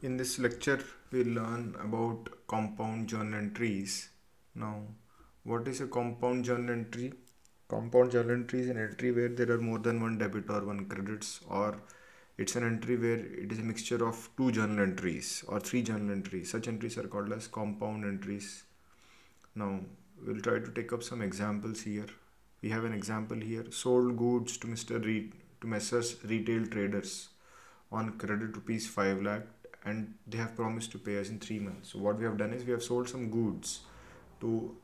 In this lecture, we'll learn about compound journal entries. Now, what is a compound journal entry? Compound journal entry is an entry where there are more than one debit or one credits, or it's an entry where it is a mixture of two journal entries or three journal entries. Such entries are called as compound entries. Now, we'll try to take up some examples here. We have an example here: sold goods to to Messrs. Retail Traders on credit rupees 5 lakh, and they have promised to pay us in 3 months. So what we have done is we have sold some goods to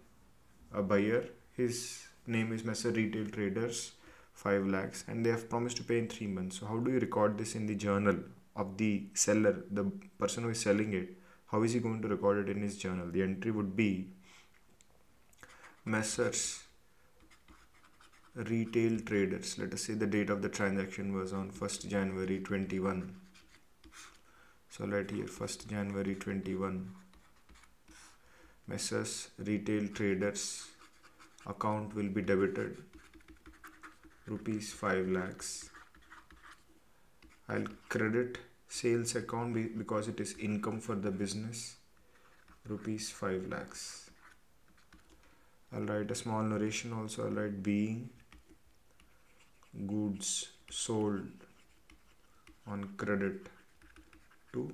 a buyer. His name is Messrs. Retail Traders, 5 lakhs, and they have promised to pay in 3 months. So how do you record this in the journal of the seller, the person who is selling it? How is he going to record it in his journal? The entry would be Messrs. Retail Traders. Let us say the date of the transaction was on 1st January 21. So let here 1st January 21. Messrs. Retail Traders account will be debited rupees 5 lakhs. I'll credit sales account because it is income for the business, rupees 5 lakhs. I'll write a small narration also. I'll write being goods sold on credit to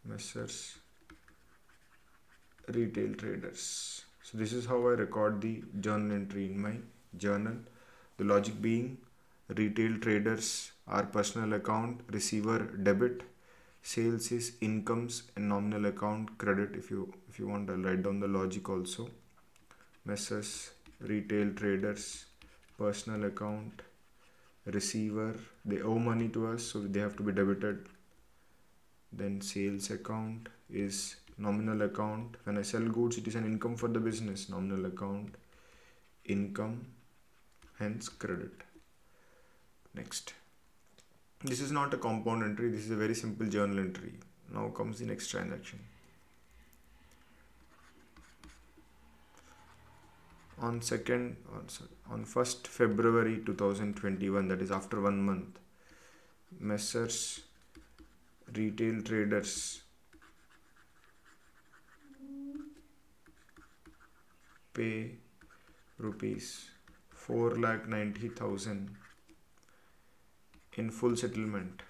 Messrs. Retail Traders. So this is how I record the journal entry in my journal. The logic being retail traders are personal account, receiver debit, sales is incomes, and nominal account credit. If you want, I'll write down the logic also. Messrs. Retail Traders, personal account, receiver, they owe money to us, so they have to be debited. Then sales account is nominal account. When I sell goods, it is an income for the business. Nominal account, income, hence credit. Next, this is not a compound entry, this is a very simple journal entry. Now comes the next transaction. On 1st February 2021, that is after 1 month, Messrs. Retail Traders pay rupees 4,90,000 in full settlement.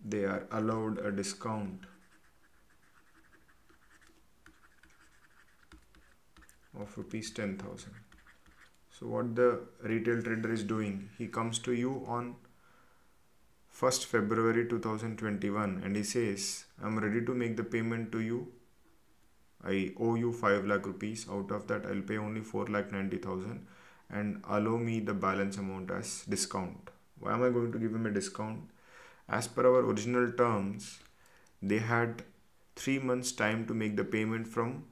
They are allowed a discount of rupees 10,000. So what the retail trader is doing, he comes to you on 1st February 2021 and he says, I'm ready to make the payment to you. I owe you 5 lakh rupees. Out of that, I'll pay only 4,90,000 and allow me the balance amount as discount. Why am I going to give him a discount? As per our original terms, they had 3 months time to make the payment from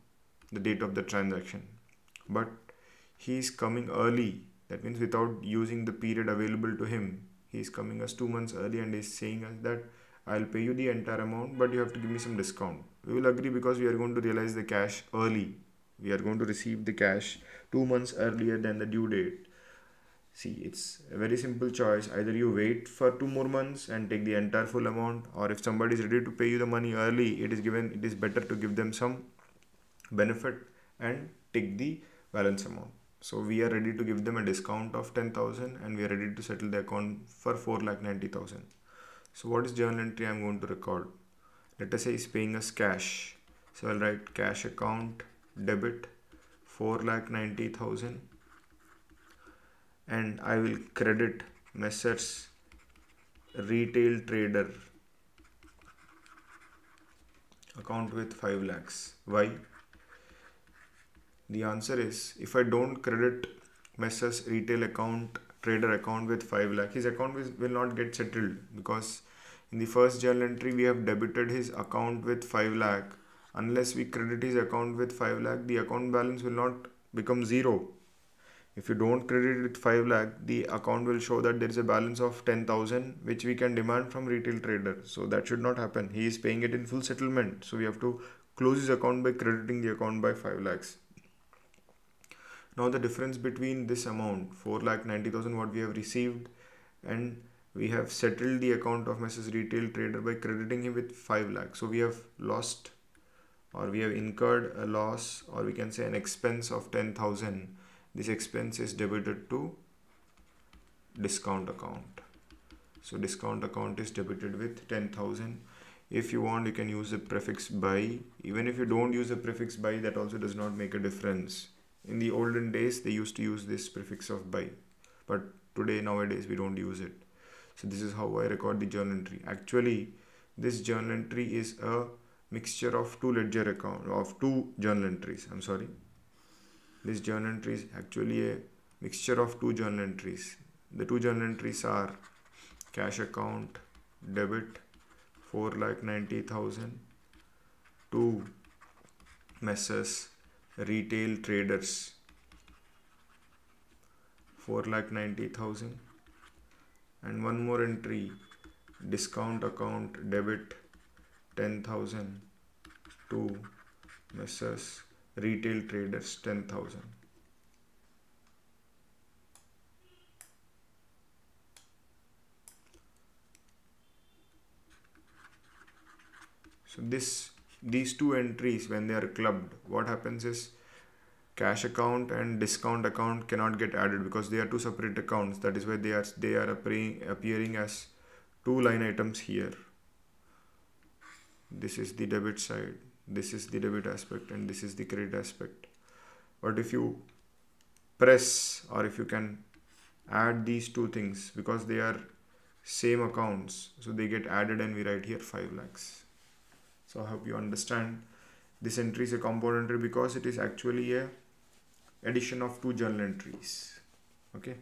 the date of the transaction. But he is coming early. That means without using the period available to him, he is coming us 2 months early and is saying us that I'll pay you the entire amount, but you have to give me some discount. We will agree because we are going to realize the cash early. We are going to receive the cash 2 months earlier than the due date. See, it's a very simple choice. Either you wait for 2 more months and take the entire full amount, or if somebody is ready to pay you the money early, it is better to give them some benefit and take the balance amount. So we are ready to give them a discount of 10,000 and we are ready to settle the account for 4,90,000. So what is journal entry I am going to record? Let us say he is paying us cash. So I'll write cash account debit 4,90,000 and I will credit Messrs. Retail Trader account with 5 lakhs. Why? The answer is, if I don't credit Messrs. Retail Trader account with 5 lakh, his account will not get settled, because in the first journal entry we have debited his account with 5 lakh. Unless we credit his account with 5 lakh, the account balance will not become zero. If you don't credit it with 5 lakh, the account will show that there is a balance of 10,000 which we can demand from Retail Trader. So that should not happen. He is paying it in full settlement. So we have to close his account by crediting the account by 5 lakhs. Now the difference between this amount 4,90,000 what we have received and we have settled the account of Mrs. Retail Trader by crediting him with 5 lakh. So we have lost, or we have incurred a loss, or we can say an expense of 10,000. This expense is debited to discount account. So discount account is debited with 10,000. If you want, you can use the prefix by. Even if you don't use the prefix by, that also does not make a difference. In the olden days, they used to use this prefix of by, but today, nowadays, we don't use it. So this is how I record the journal entry. Actually, this journal entry is a mixture of two journal entries. I'm sorry. This journal entry is actually a mixture of two journal entries. The two journal entries are cash account debit 4,90,000 to Messrs. Retail Traders 4,90,000, and one more entry, discount account debit 10,000 to Messrs. Retail Traders 10,000. So these two entries, when they are clubbed, what happens is cash account and discount account cannot get added because they are two separate accounts. That is why they are appearing as two line items here. This is the debit side, this is the debit aspect, and this is the credit aspect. But if you press, or if you can add these two things, because they are same accounts, so they get added, and we write here 5 lakhs. So I hope you understand. This entry is a compound entry because it is actually a addition of two journal entries. Okay.